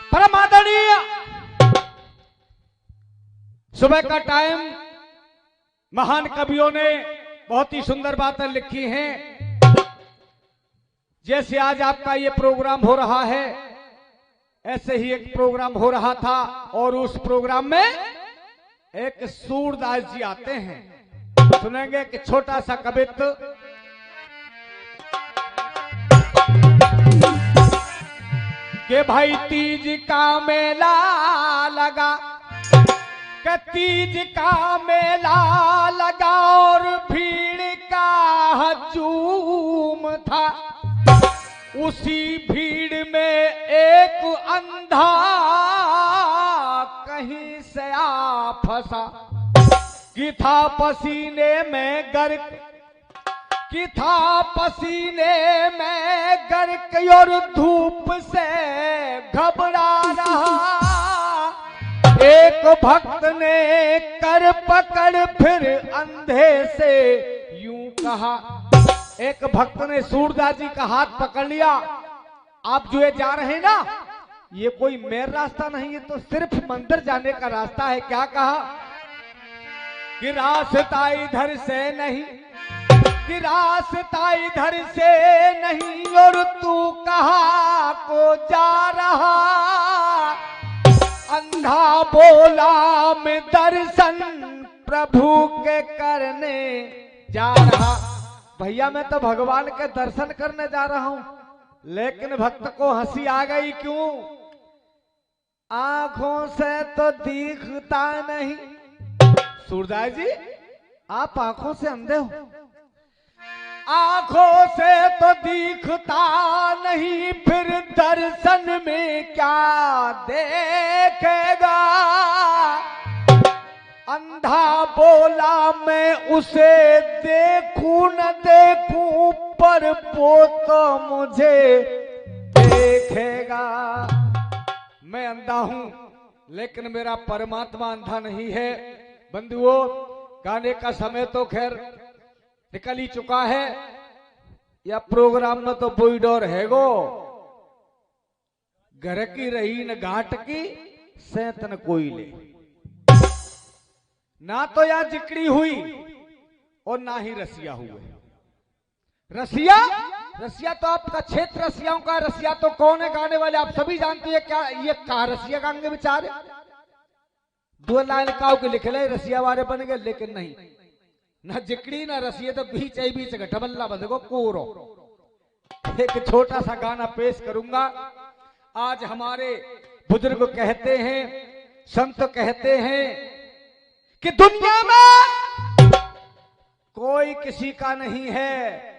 परम आदरणीय सुबह का टाइम महान कवियों ने बहुत ही सुंदर बातें लिखी हैं। जैसे आज आपका ये प्रोग्राम हो रहा है, ऐसे ही एक प्रोग्राम हो रहा था और उस प्रोग्राम में एक सूरदास जी आते हैं। सुनेंगे कि छोटा सा कवित्व। के भाई तीज का मेला लगा, के तीज का मेला लगा और भीड़ का हजूम था। उसी भीड़ में एक अंधा कहीं से आ फंसा, कि था पसीने में गर्क, कि था पसीने में गर्क और धूप से घबरा रहा। एक भक्त ने कर पकड़ फिर अंधे से यूं कहा। एक भक्त ने सूरदास जी का हाथ पकड़ लिया। आप जो ये जा रहे हैं ना, ये कोई मेर रास्ता नहीं, ये तो सिर्फ मंदिर जाने का रास्ता है। क्या कहा कि रास्ता इधर से नहीं, कि रास्ता इधर से नहीं और तू कहाँ को जा रहा। अंधा बोला मैं दर्शन प्रभु के करने जा रहा। भैया मैं तो भगवान के दर्शन करने जा रहा हूं, लेकिन भक्त को हंसी आ गई। क्यों? आंखों से तो दिखता नहीं। सूरदास जी आप आंखों से अंधे हो। आंखों से तो दिखता नहीं, फिर दर्शन में क्या देखेगा। अंधा बोला मैं उसे देखूं न देखूं, पर वो तो मुझे देखेगा। मैं अंधा हूं, लेकिन मेरा परमात्मा अंधा नहीं है। बंधुओं, गाने का समय तो खैर निकल ही चुका है। या प्रोग्राम में तो बोई डोर है गो, घर की रही न घाट की सैत न कोई ले। ना तो या जिकड़ी हुई और ना ही रसिया हुए। रसिया रसिया तो आपका क्षेत्र रसियाओं का। रसिया तो कौन है गाने वाले आप सभी जानते हैं। क्या ये कहा रसिया गाएंगे बेचारे? दो लाइन काव के लिखे ले रसिया वाले बन गए, लेकिन नहीं, ना जिकड़ी ना रसिया, तो बीच आई बीच घटबल्ला बंधगो कोरो। एक छोटा सा गाना पेश करूंगा। आज हमारे बुजुर्ग कहते हैं, संत कहते हैं कि दुनिया में कोई किसी का नहीं है।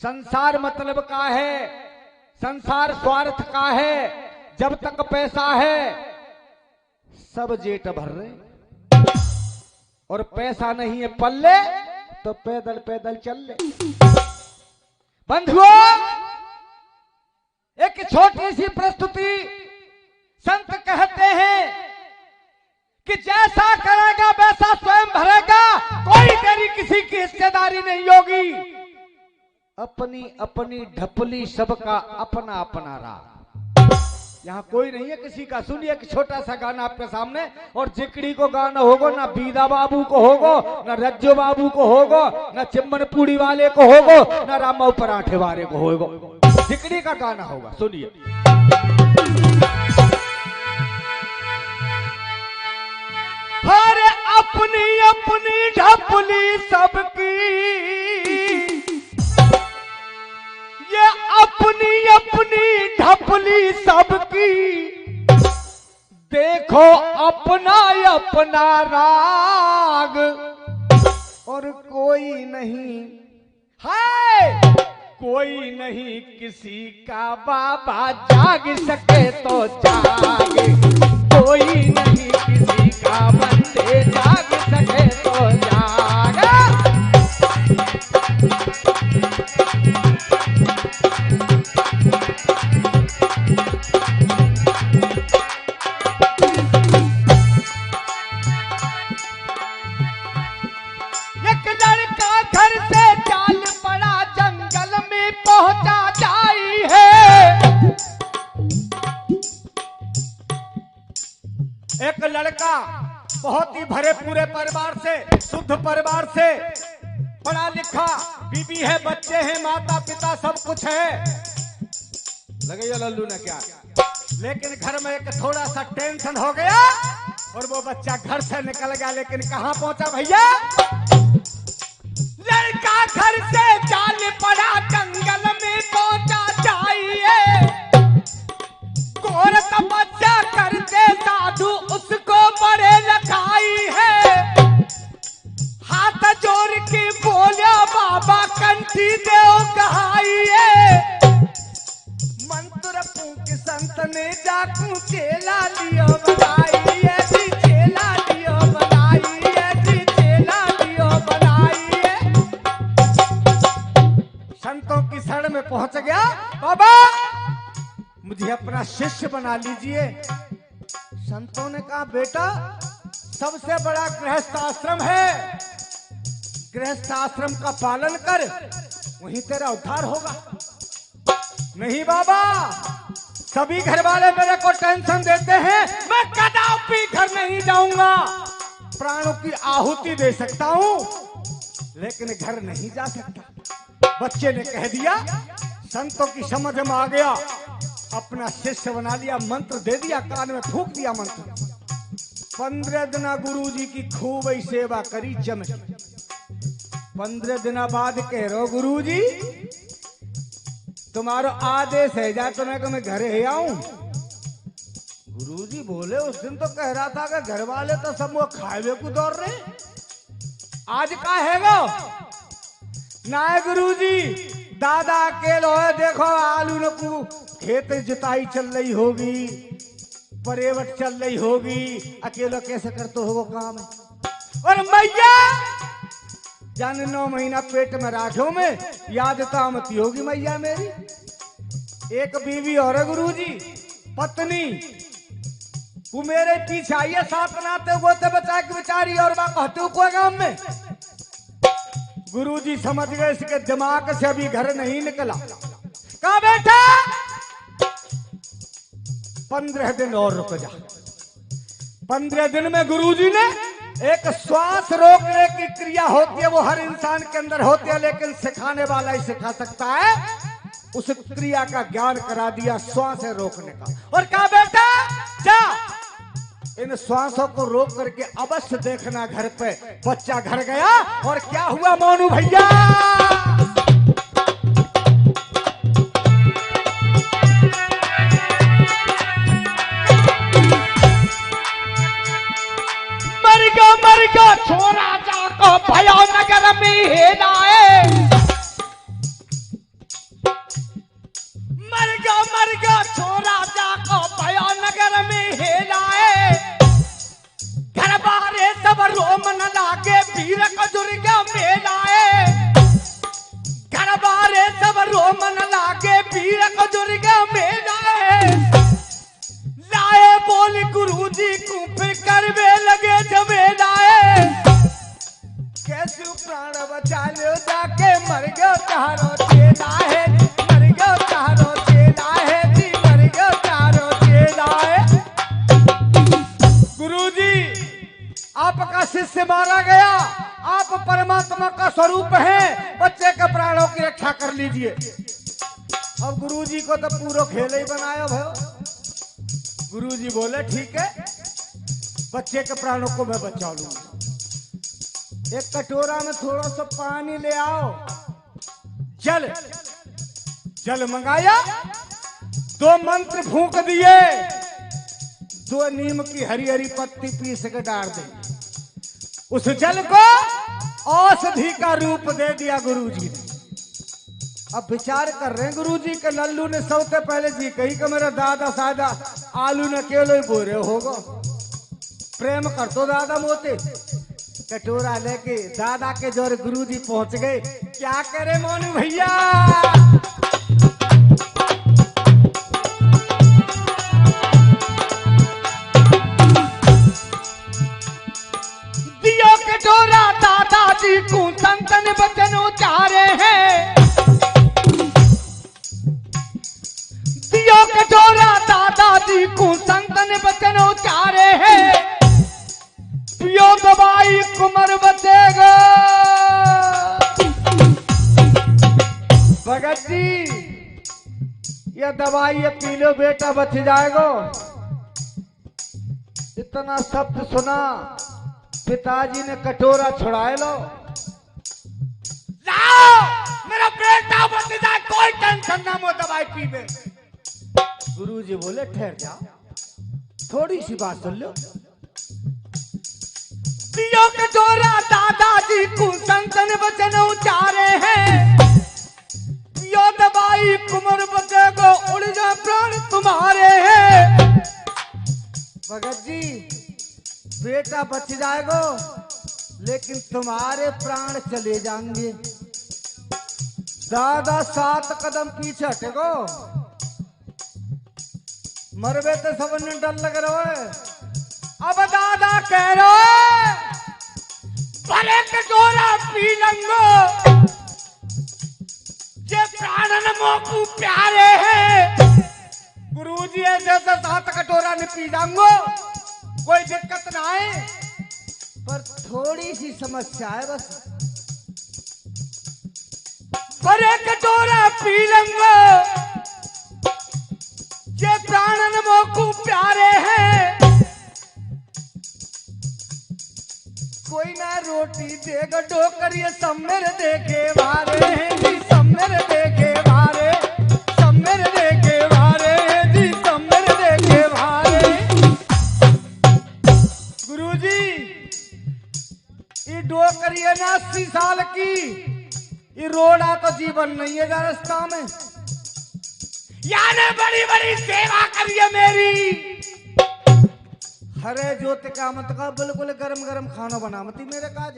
संसार मतलब का है, संसार स्वार्थ का है। जब तक पैसा है सब जेठ भर रहे, और पैसा नहीं है पल्ले तो पैदल पैदल चल ले। बंधुओं, एक छोटी सी प्रस्तुति। संत कहते हैं कि जैसा करेगा वैसा स्वयं भरेगा, कोई तेरी किसी की हिस्सेदारी नहीं होगी। अपनी अपनी ढपली, सबका अपना अपना राग। यहाँ कोई नहीं है किसी का। सुनिए एक छोटा सा गाना आपके सामने। और जिकड़ी को गाना होगा, ना बीदा बाबू को होगा, ना रज्जो बाबू को होगा, ना चिम्मन पूड़ी वाले को होगा, ना रामाऊ पराठे वाले को होगा। जिकड़ी का गाना होगा। सुनिए। अरे अपनी अपनी ढपली सबकी, ये अपनी अपनी ढपली सबकी, देखो अपना अपना राग। और कोई नहीं है, कोई नहीं किसी का बाबा, जाग सके तो जागे। कोई नहीं किसी का बंदे, जाग सके तो जागे। एक लड़का घर से चाल पड़ा, जंगल में पहुंचा जाई है। एक लड़का बहुत ही भरे पूरे परिवार से, शुद्ध परिवार से, पढ़ा लिखा, बीबी है, बच्चे हैं, माता पिता सब कुछ है, लगे ये लल्लू ने क्या, लेकिन घर में एक थोड़ा सा टेंशन हो गया और वो बच्चा घर से निकल गया। लेकिन कहाँ पहुंचा भैया? लड़का घर से चाल पड़ा, जंगल में पहुंचा चाहिए, घोर तपस्या करते साधु उसको बड़े लखाई है, हाथ जोड़ के बोला बाबा कंठी देओ कहाई है, मंत्र फूंक संत ने जाकू चेला लियो बनाई है जी, चेला लियो बनाई है जी, चेला लियो बनाई है। संतों की शरण में पहुंच गया, बाबा मुझे अपना शिष्य बना लीजिए। संतों ने कहा बेटा सबसे बड़ा गृहस्थ आश्रम है, गृहस्थ आश्रम का पालन कर, वहीं तेरा उद्धार होगा। नहीं बाबा, सभी घर वाले मेरे को टेंशन देते हैं, मैं कदापि घर नहीं जाऊंगा, प्राणों की आहुति दे सकता हूं लेकिन घर नहीं जा सकता। बच्चे ने कह दिया, संतों की समझ में आ गया, अपना शिष्य बना लिया, मंत्र दे दिया, कान में फूंक दिया मंत्र। 15 दिन गुरुजी की खूब ही सेवा करी जम। 15 दिन बाद कह रहो गुरुजी तुम्हारो आदेश है जा, तुम्हें को मैं घर ही आऊं। गुरुजी बोले उस दिन तो कह रहा था कि घर वाले तो सब वो खाए को दौड़ रहे, आज का है वो ना है गुरुजी, दादा अकेले है, देखो आलू न को खेत जुताई चल रही होगी, परेवट चल रही होगी, अकेला कैसे करते हो काम है। और मैया जाने 9 महीना पेट में राखो में याद तामती होगी मैया मेरी। एक बीवी और है गुरुजी, पत्नी, वो मेरे पीछे आई है, साथ बनाते हुए थे बचा के बेचारी, और वहां कहते हो कोई काम में। गुरुजी समझ गए इसके दिमाग से अभी घर नहीं निकला, कहा बेटा 15 दिन और रुक जा। 15 दिन में गुरुजी ने एक श्वास रोकने की क्रिया होती है, वो हर इंसान के अंदर होती है, लेकिन सिखाने वाला ही सिखा सकता है, उस क्रिया का ज्ञान करा दिया, श्वास रोकने का। और कहा बेटा जा इन श्वासों को रोक करके अवश्य देखना घर पे। बच्चा घर गया और क्या हुआ मोनू भैया, मर गया छोरा जाको भयो नगर में हेलाए, मर गया छोरा जाको भयो नगर में हेलाए, घर बारे सब रोम न लागे वीर को दुर्गा मेलाए, घर बारे सब रोम न लागे वीर को दुर्गा मेलाए, लाए बोल गुरुजी को फिर करवे लगे जमेलाए, कैसे प्राण बचा लो जाके मर गयो तारो चेला है, मर गयो तारो चेला है जी, मर गयो तारो चेला है। गुरुजी आपका शिष्य मारा गया, आप परमात्मा का स्वरूप हैं, बच्चे के प्राणों की रक्षा कर लीजिए। अब गुरुजी को तो पूरा खेल ही बनाया भयो। गुरुजी बोले ठीक है, बच्चे के प्राणों को मैं बचा लूंगा। एक कटोरा में थोड़ा सा पानी ले आओ, जल मंगाया, 2 मंत्र फूंक दिए, 2 नीम की हरी हरी पत्ती पीस के डाल दी, उस जल को औषधि का रूप दे दिया गुरुजी ने। अब विचार कर रहे हैं गुरुजी के लल्लू ने सबसे पहले जी कही कि मेरा दादा सादा आलू न केलो ही बोरे होगा, प्रेम कर तो दादा मोते। कटोरा लेके दादा के जोर गुरुजी पहुंच गए, क्या करे मोनू भैया, दियो कटोरा दादाजी को संतन बचन उचारे हैं, दियो कटोरा दादाजी को संतन बचन उचारे हैं, दवाई कुमर बचेगा। भगत जी ये दवाई ये पी लो बेटा बच जाएगा। इतना शब्द सुना पिताजी ने कटोरा छुड़ाए लो। लाओ मेरा बेटा बच जाए, कोई टेंशन ना, वो दवाई पी ले। गुरुजी बोले ठहर जाओ, थोड़ी सी बात सुन लो। पियो कटोरा दादाजी को संतन वचन उचारे हैं। पियो दवाई कुमर बचेगा, उड़ जा प्राण तुम्हारे हैं। भगत जी बेटा बच जाएगा लेकिन तुम्हारे प्राण चले जाएंगे। दादा 7 कदम पीछे हटेगो, मरबे तो सब डर लग रहा है। अब दादा कह रहे भले कटोरा पी लंगो, जे प्राणन मोकू प्यारे हैं। गुरुजी ऐसे 7 कटोरा ने पी जाऊंगो, कोई दिक्कत ना है, पर थोड़ी सी समस्या है बस। पर एक कटोरा पी लंगो, जे प्राणन मोकू प्यारे हैं। कोई ना रोटी देगा डोकर, ये सब मेरे देखे वारे हैं जी, सब मेरे देखे वारे, सब मेरे देखे वारे हैं जी, सब मेरे देखे वारे। गुरुजी ये डोकर ये ना 80 साल की, ये रोड़ा तो जीवन नहीं है रास्ता में। याने बड़ी बड़ी सेवा करिए मेरी। हरे जोत का मत का, बिल्कुल गरम गरम खाना बना मती मेरे काज।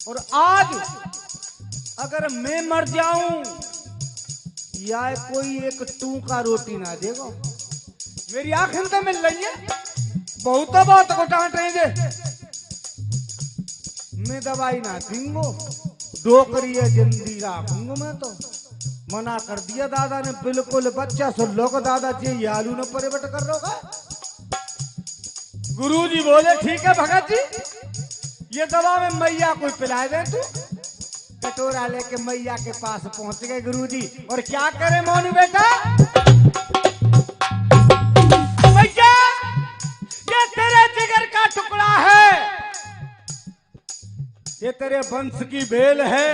और आज अगर मैं मर जाऊं या कोई एक टूका रोटी ना देगा, मेरी आंखें तो मिल रही है, बहुत बात को डांट रही है। मैं दवाई ना पीऊंगो, डोकरी है जिंदगी राखूंगा मैं तो। मना कर दिया दादा ने बिल्कुल। बच्चा सुन लो को दादाजी ये आलू न परिवट कर रोगा। गुरुजी बोले ठीक है भगत जी, ये दवा में मैया को पिला दे तू। कटोरा लेके मैया के पास पहुंच गए गुरुजी। और क्या करे मोनू बेटा, भैया ये तेरे जिगर का टुकड़ा है, ये तेरे वंश की बेल है।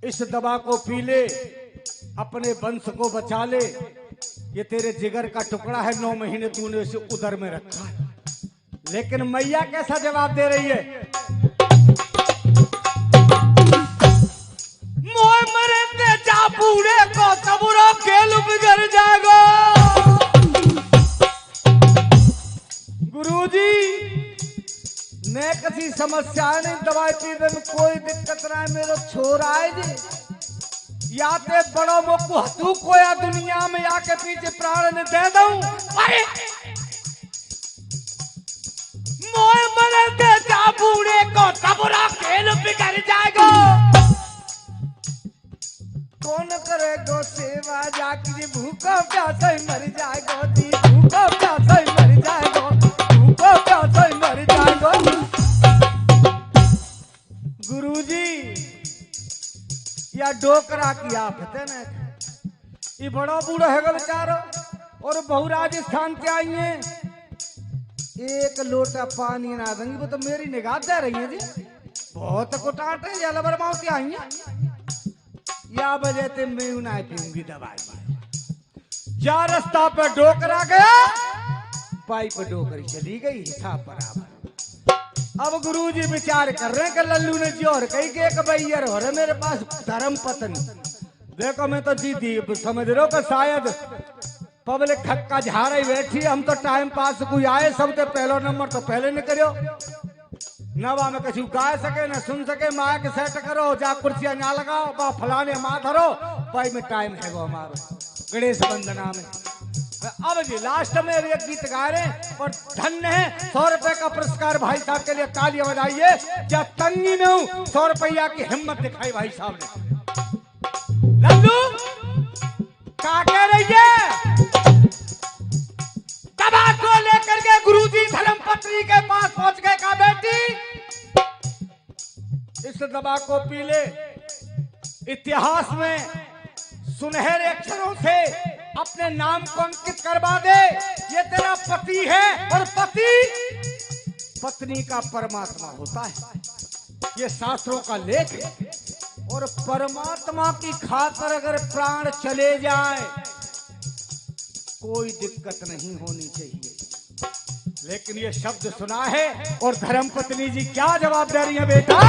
इस दवा को पी ले, अपने वंश को बचा ले। ये तेरे जिगर का टुकड़ा है, 9 महीने तूने इसे उदर में रखा है। लेकिन मैया कैसा जवाब दे रही है, मोह मरे ते जा बूढ़े को सबरो खेल बिगड़ जाएगा। गुरुजी ने किसी समस्या नहीं, दवाई पीने में कोई दिक्कत ना है। मेरा छोरा है जी, या ते बड़ो मोकू हतू को या दुनिया में आके पीछे प्राण ने दे दूं। अरे मोह मरे ते जा बूढ़े को सबरो खेल बिगड़ जाएगा। कौन करेगो सेवा जाके भूखा प्यासा मर जाएगा जी, भूखा प्यासा मर जाएगा, भूखा प्यासा मर जाएगा। गुरुजी या डोकरा की आफत है ना, ये बड़ा बूढ़ा है बेचारो। और बहु राजस्थान के आई है, एक लोटा पानी ना देंगी, वो तो मेरी निगाह दे रही है जी। बहुत कुटाट है या लबरमाओ की आई है, या वजह से मैं ना पीऊंगी दवाई। जा रास्ता पर डोकरा गया, पाइप डोकरी चली गई, हिसाब बराबर। अब गुरुजी विचार कर रहे हैं कि लल्लू ने जोर कही कि एक भैया हो रहे मेरे पास धर्म पत्नी। देखो मैं तो जीती समझ रहा हूँ कि शायद पब्लिक खक्का झाड़ ही बैठी, हम तो टाइम पास कोई आए, सबसे पहला नंबर तो पहले न करो। नवा में कछु गा सके न सुन सके, माइक सेट करो, जा कुर्सियां ना लगाओ, बा फलाने माँ धरो, भाई में टाइम है वो हमारा गणेश वंदना में। अब जी लास्ट में एक गीत गा रहे हैं और धन्य है। 100 रुपए का पुरस्कार भाई साहब के लिए, तालियां बजाइए। क्या तंगी में हूं, 100 रुपया की हिम्मत दिखाई भाई साहब ने। लल्लू क्या कह रही है, दवा को लेकर के गुरुजी धर्मपत्नी के पास पहुंच गए। दबा को पी ले, इतिहास में सुनहरे अक्षरों से अपने नाम को अंकित करवा दे। ये तेरा पति है और पति पत्नी का परमात्मा होता है, ये शास्त्रों का लेख है। और परमात्मा की खातिर अगर प्राण चले जाए कोई दिक्कत नहीं होनी चाहिए। लेकिन ये शब्द सुना है और धर्मपत्नी जी क्या जवाब दे रही है बेटा?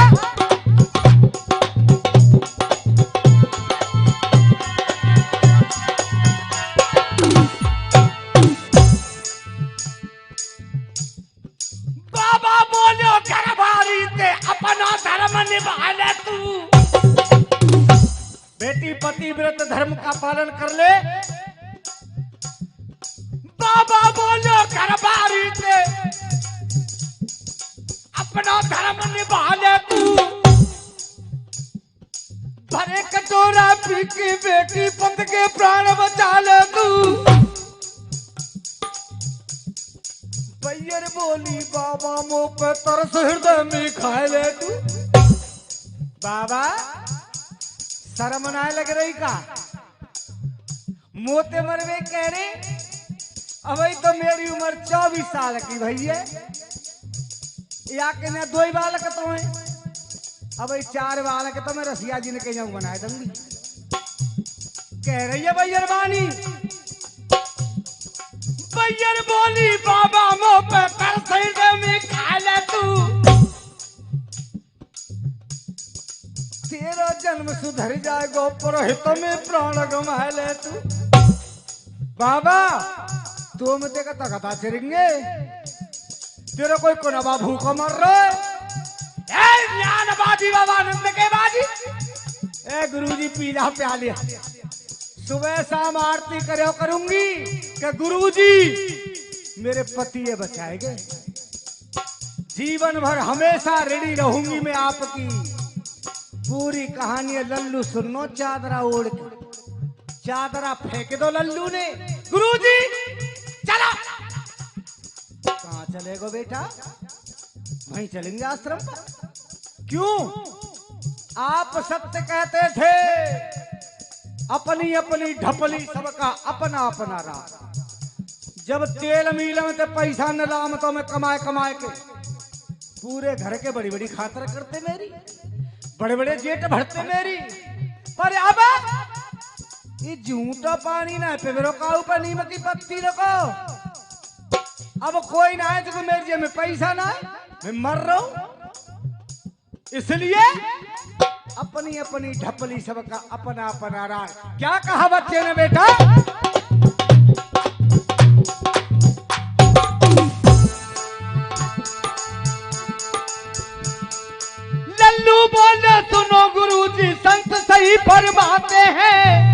बाबा बोलो घरवाली ते अपना धर्म निभा ले तू। बेटी पतिव्रत धर्म का पालन कर ले। बाबा बोलो घरवाली ते अपना धर्म निभा ले तू। भरे कटोरा पी के बेटी पत के प्राण बचा ले तू। बैयर बोली बाबा मुंह पे तरस हृदय में खाए ले तू। बाबा शर्म ना लग रही का? मोते मरवे कह रहे अभी तो मेरी उम्र 24 साल की भैया, या के न 2 बालक तो है, अभी 4 बालक तो मैं रसिया जी ने कहीं बनाए दूंगी। कह रही है बैयर बानी। बैयर बोली बाबा मुंह पे तरस हृदय में खा ले तू। तेरा जन्म सुधर जाएगा पुरोहित में प्राण गंवा ले तू। बाबा तुम देखा तकता चिरेंगे, तेरा कोई कोनबा भूखा मर रहा है। ज्ञानवादी बाबा आनंद के बाजी। ए गुरुजी पीला प्याले सुबह शाम आरती करो करूंगी कि गुरुजी मेरे पति ये बचाएंगे। जीवन भर हमेशा रेडी रहूंगी मैं आपकी। पूरी कहानी है लल्लू सुनो, चादरा ओढ़ के चादरा फेंक दो लल्लू ने। गुरुजी चलो। कहाँ चलेगो बेटा? वहीं चलेंगे आश्रम पर। क्यों? आप सत्य कहते थे, अपनी अपनी ढपली सबका अपना अपना राज। जब तेल मील में तो पैसा न लाम तो मैं कमाए कमाए के पूरे घर के बड़ी बड़ी खातर करते मेरी, बड़े बड़े जेट भरते मेरी। पर अब ये झूठा पानी ना पे रोका ऊपर नीम की पत्ती रखो। अब कोई ना है जो मेरे जेब में पैसा ना है, मैं मर रहा हूं। इसलिए अपनी अपनी ढपली सबका अपना अपना राज। क्या कहा बच्चे ने बेटा? लल्लू बोले सुनो गुरुजी संत सही फरमाते हैं।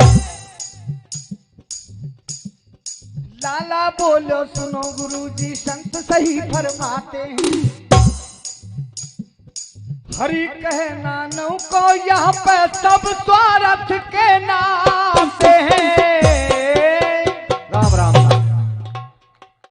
लाला बोलो सुनो गुरुजी संत सही फरमाते हैं। हरि कहे नानों को यहाँ पे सब स्वार्थ के नाम से हैं।